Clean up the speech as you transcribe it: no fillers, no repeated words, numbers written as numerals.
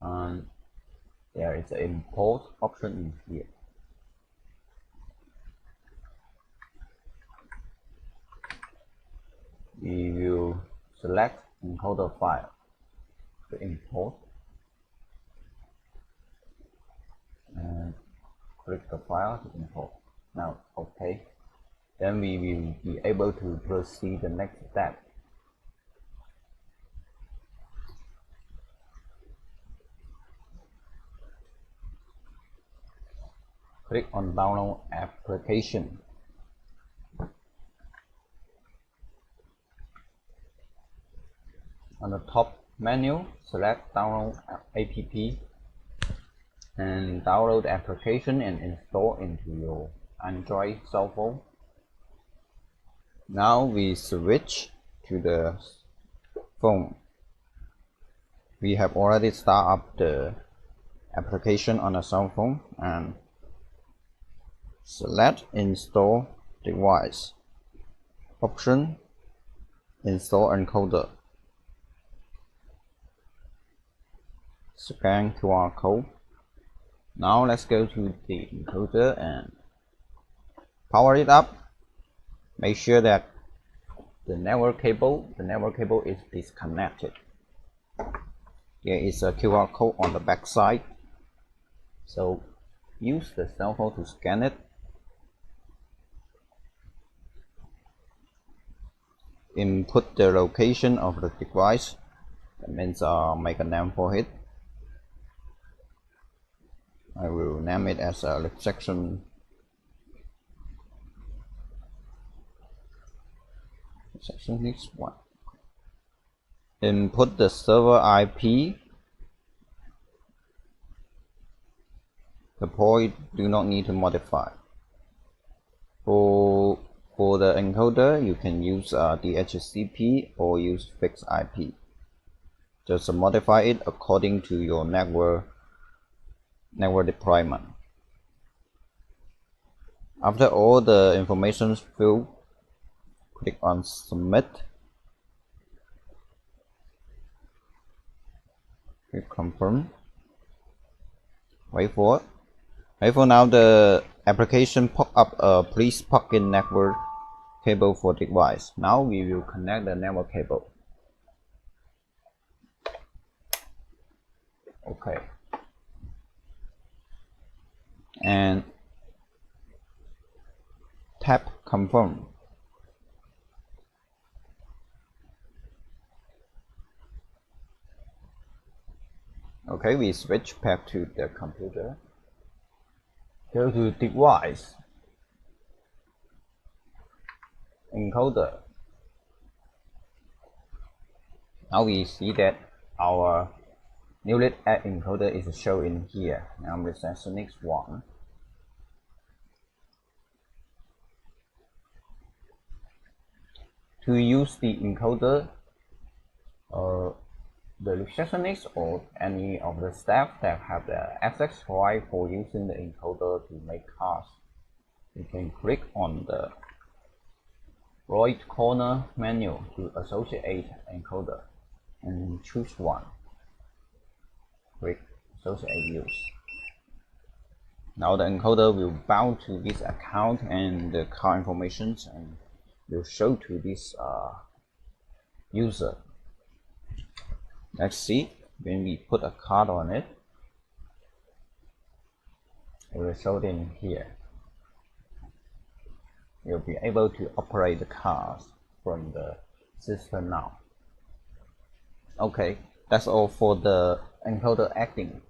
and there is an import option in here. We will select encoder file to import and click the file to import. Now, okay. Then we will be able to proceed the next step. Click on download application. On the top menu, select download app and download the application and install into your Android cell phone. Now we switch to the phone. We have already started up the application on a cell phone and select install device. Option install encoder. Scan QR code. Now let's go to the encoder and power it up. Make sure that the network cable is disconnected. There is a QR code on the back side, so use the cell phone to scan it. Input the location of the device. That means make a name for it. I will name it as a section next one. Input the server IP. The port do not need to modify. For the encoder, you can use DHCP or use fixed IP. Just modify it according to your network deployment. After all the information is filled, click on submit. Click confirm. Wait for now the application pop up please plug in network cable for device. Now we will connect the network cable. Okay. And tap confirm. Okay, we switch back to the computer. Go to device, encoder. Now we see that our newly added encoder is showing here. Now we select the next one. To use the encoder, the receptionist or any of the staff that have the access right for using the encoder to make calls, you can click on the right corner menu to associate encoder and choose one. Click associate use. Now the encoder will bound to this account and the card information and will show to this user. Let's see, when we put a card on it, it will show in here. You'll be able to operate the cards from the system now. Okay, that's all for the encoder acting.